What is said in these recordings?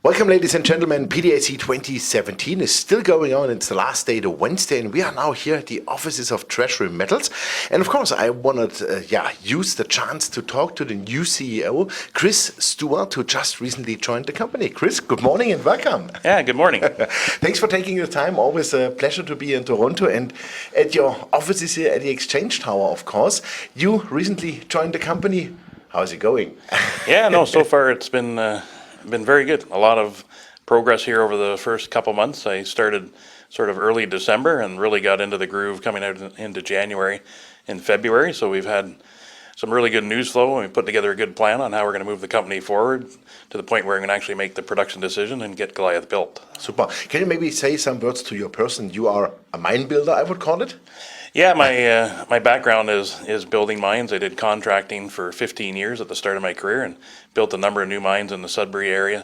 Welcome, ladies and gentlemen. PDAC 2017 is still going on. It's the last day, the Wednesday, and we are now here at the offices of Treasury Metals. And of course, I wanted to use the chance to talk to the new CEO, Chris Stewart, who just recently joined the company. Chris, good morning and welcome. Yeah, good morning. Thanks for taking your time. Always a pleasure to be in Toronto and at your offices here at the Exchange Tower, of course. You recently joined the company. How's it going? Yeah, no, so far it's been very good. A lot of progress here over the first couple months. I started sort of early December and really got into the groove coming out into January and February. So we've had some really good news flow, and we put together a good plan on how we're going to move the company forward to the point where we're going to actually make the production decision and get Goliath built. Super. Can you maybe say some words to your person? You are a mine builder, I would call it. Yeah, my background is building mines. I did contracting for 15 years at the start of my career and built a number of new mines in the Sudbury area,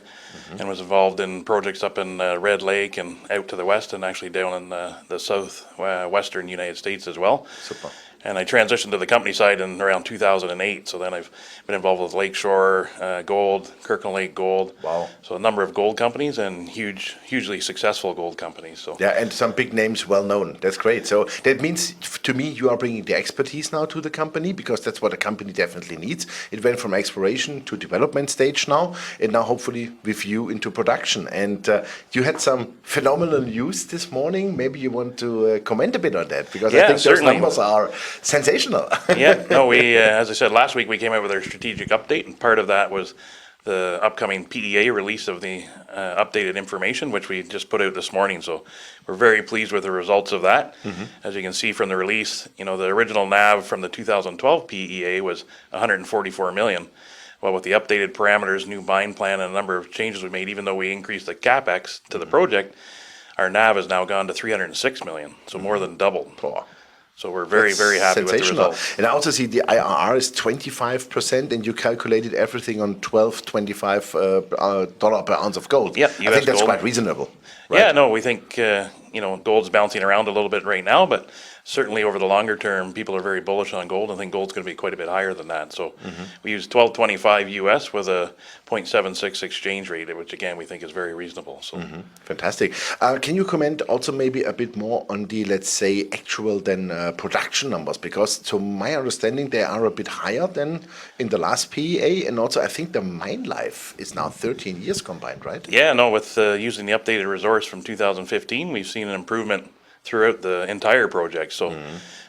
and was involved in projects up in Red Lake and out to the west and actually down in the southwestern United States as well. Super. And I transitioned to the company side in around 2008. So then I've been involved with Lakeshore Gold, Kirkland Lake Gold. Wow. So a number of gold companies and hugely successful gold companies. So yeah, and some big names well known. That's great. So that means to me you are bringing the expertise now to the company, because that's what a company definitely needs. It went from exploration to development stage now, and now hopefully with you into production. And you had some phenomenal news this morning. Maybe you want to comment a bit on that, because I think certainly. those numbers are sensational. Yeah, no, we, as I said, last week we came out with our strategic update, and part of that was the upcoming PEA release of the updated information, which we just put out this morning. So we're very pleased with the results of that. As you can see from the release, you know, the original NAV from the 2012 PEA was 144 million. Well, with the updated parameters, new mine plan, and a number of changes we made, even though we increased the capex to the project, our NAV has now gone to 306 million, so more than doubled. So we're very happy with the results. And I also see the IRR is 25%, and you calculated everything on $12.25 dollar per ounce of gold. Yeah, I think that's gold. Quite reasonable. Right? Yeah, no, we think you know, gold's bouncing around a little bit right now, but certainly over the longer term, people are very bullish on gold. I think gold's going to be quite a bit higher than that. So we use 12.25 US with a 0.76 exchange rate, which again we think is very reasonable. So fantastic. Can you comment also maybe a bit more on the, let's say, actual then production numbers? Because to my understanding, they are a bit higher than in the last PEA, and also I think the mine life is now 13 years combined, right? Yeah, no, with using the updated resource from 2015, we've seen an improvement throughout the entire project. So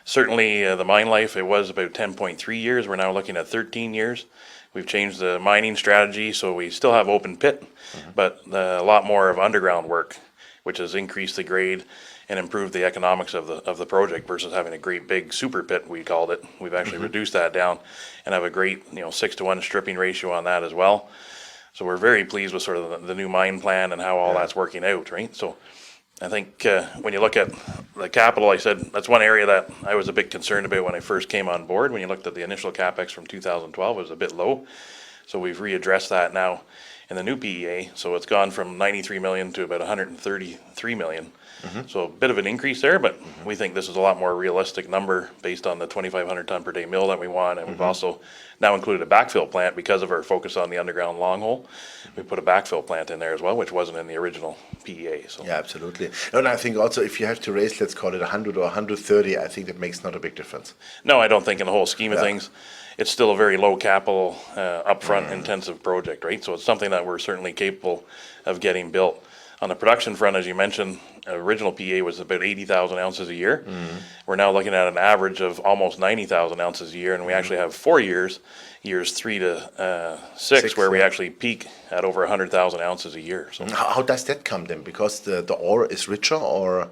certainly the mine life, it was about 10.3 years. We're now looking at 13 years. We've changed the mining strategy, so we still have open pit, but a lot more of underground work, which has increased the grade and improved the economics of the project versus having a great big super pit, we called it. We've actually reduced that down and have a great 6-to-1 stripping ratio on that as well. So we're very pleased with sort of the new mine plan and how all that's working out, right? So I think when you look at the capital, I said that's one area that I was a bit concerned about when I first came on board. When you looked at the initial capex from 2012, it was a bit low. So we've readdressed that now in the new PEA. So it's gone from 93 million to about 133 million. So a bit of an increase there, but we think this is a lot more realistic number based on the 2,500 ton per day mill that we want. And we've also now included a backfill plant because of our focus on the underground long hole. We put a backfill plant in there as well, which wasn't in the original PEA. So. Yeah, absolutely. And I think also if you have to raise, let's call it 100 or 130, I think that makes not a big difference. No, I don't think in the whole scheme of things. It's still a very low capital, upfront intensive project, right? So it's something that we're certainly capable of getting built. On the production front, as you mentioned, original PEA was about 80,000 ounces a year. We're now looking at an average of almost 90,000 ounces a year, and we actually have 4 years 3 to 6, where we actually peak at over 100,000 ounces a year. So how does that come then? Because the ore is richer, or?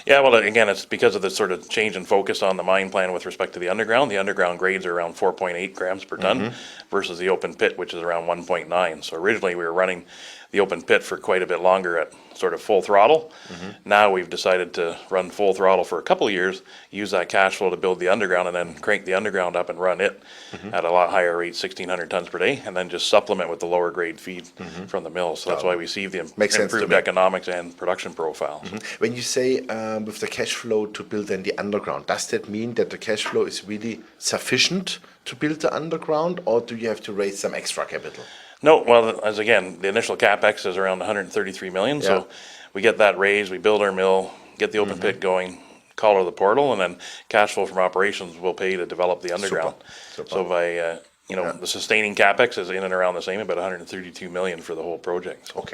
Yeah, well, again, it's because of the sort of change in focus on the mine plan with respect to the underground. The underground grades are around 4.8 grams per ton versus the open pit, which is around 1.9. So originally we were running the open pit for quite a bit longer at sort of full throttle. Now we've decided to run full throttle for a couple of years, use that cash flow to build the underground, and then crank the underground up and run it at a lot higher rate, 1,600 tons per day, and then just supplement with the lower grade feed from the mill. So that's why we see the improved economics and production profile. When you say with the cash flow to build then the underground, does that mean that the cash flow is really sufficient to build the underground, or do you have to raise some extra capital? No, well, as again, the initial CapEx is around 133 million, so we get that raised, we build our mill, get the open pit going, collar the portal, and then cash flow from operations will pay to develop the underground. Super. So by, the sustaining CapEx is in and around the same, about 132 million for the whole project. So.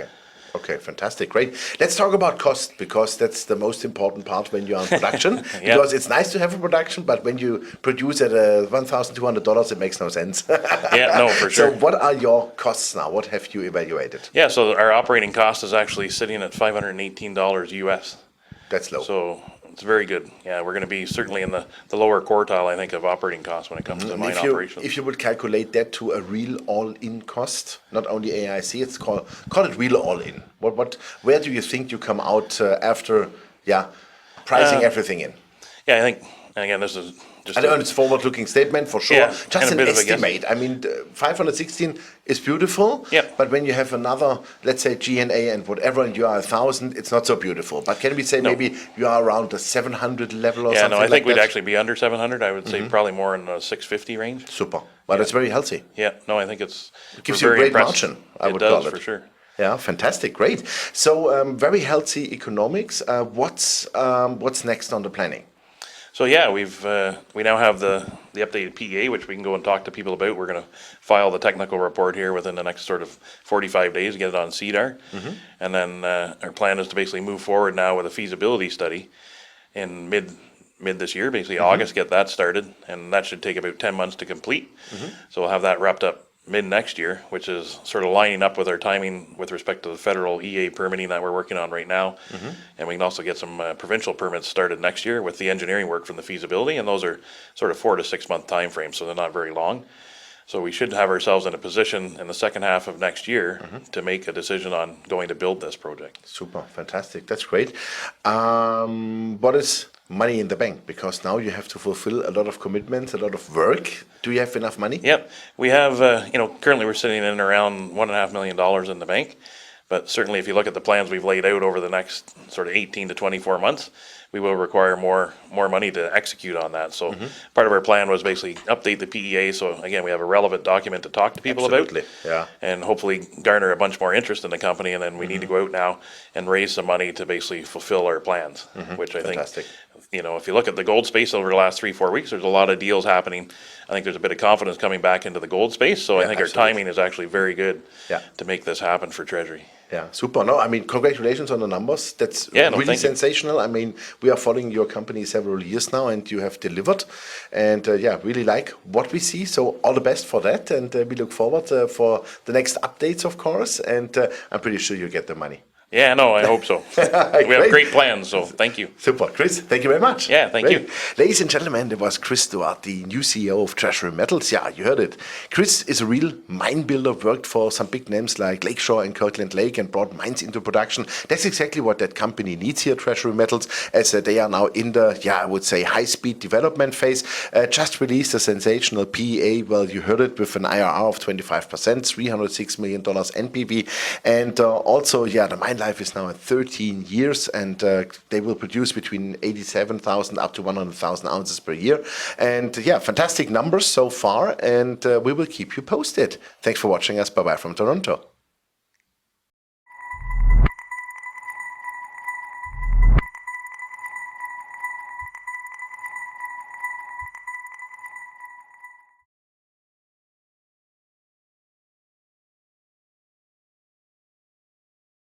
Okay, fantastic, great. Let's talk about cost, because that's the most important part when you're on production. Because it's nice to have a production, but when you produce at $1,200, it makes no sense. Yeah, no, for sure. So what are your costs now? What have you evaluated? Yeah, so our operating cost is actually sitting at $518 US. That's low. So it's very good. Yeah, we're going to be certainly in the lower quartile, I think, of operating costs when it comes to mine operations. If you would calculate that to a real all-in cost, not only AIC, it's call it real all-in. Where do you think you come out after, pricing everything in? Yeah, I think, and again, this is just. I know it's a forward-looking statement for sure. Yeah, just and an a bit of a estimate. I mean, 516 is beautiful. Yeah. But when you have another, let's say G&A and whatever, and you are 1,000, it's not so beautiful. But can we say maybe you are around the 700 level or something like that? Yeah, no, I think we'd actually be under 700. I would say probably more in the 650 range. Super. Well, that's very healthy. Yeah, no, I think it gives you a great margin, I would call it. For sure. Yeah, fantastic, great. So very healthy economics. What's next on the planning? So yeah, we now have the updated PEA, which we can go and talk to people about. We're going to file the technical report here within the next sort of 45 days, get it on CDAR. And then our plan is to basically move forward now with a feasibility study in mid this year, basically August, get that started, and that should take about 10 months to complete. So we'll have that wrapped up mid next year, which is sort of lining up with our timing with respect to the federal EA permitting that we're working on right now. And we can also get some provincial permits started next year with the engineering work from the feasibility, and those are sort of 4 to 6 month time frames, so they're not very long. So we should have ourselves in a position in the second half of next year to make a decision on going to build this project. Super, fantastic, that's great. What is money in the bank? Because now you have to fulfill a lot of commitments, a lot of work. Do you have enough money? Yep, we have, currently we're sitting in around $1.5 million in the bank. But certainly if you look at the plans we've laid out over the next sort of 18 to 24 months, we will require more money to execute on that. So part of our plan was basically update the PEA. So again, we have a relevant document to talk to people about. Yeah. And hopefully garner a bunch more interest in the company. And then we need to go out now and raise some money to basically fulfill our plans, which I think, if you look at the gold space over the last 3-4 weeks, there's a lot of deals happening. I think there's a bit of confidence coming back into the gold space. So I think our timing is actually very good to make this happen for Treasury. Yeah, super. No, I mean, congratulations on the numbers. That's really sensational. I mean, we are following your company several years now, and you have delivered. And really like what we see. So all the best for that. And we look forward for the next updates, of course. And I'm pretty sure you get the money. Yeah, no, I hope so. We have great plans, so thank you. Super. Chris, thank you very much. Yeah, thank you. Ladies and gentlemen, there was Chris Stewart, the new CEO of Treasury Metals. Yeah, you heard it. Chris is a real mine builder, worked for some big names like Lakeshore and Kirkland Lake and brought mines into production. That's exactly what that company needs here, Treasury Metals, as they are now in the, I would say, high-speed development phase. Just released a sensational PEA. Well, you heard it, with an IRR of 25%, $306 million NPV. And also, the mine life is now at 13 years, and they will produce between 87,000 up to 100,000 ounces per year. And fantastic numbers so far, and we will keep you posted. Thanks for watching us. Bye-bye from Toronto.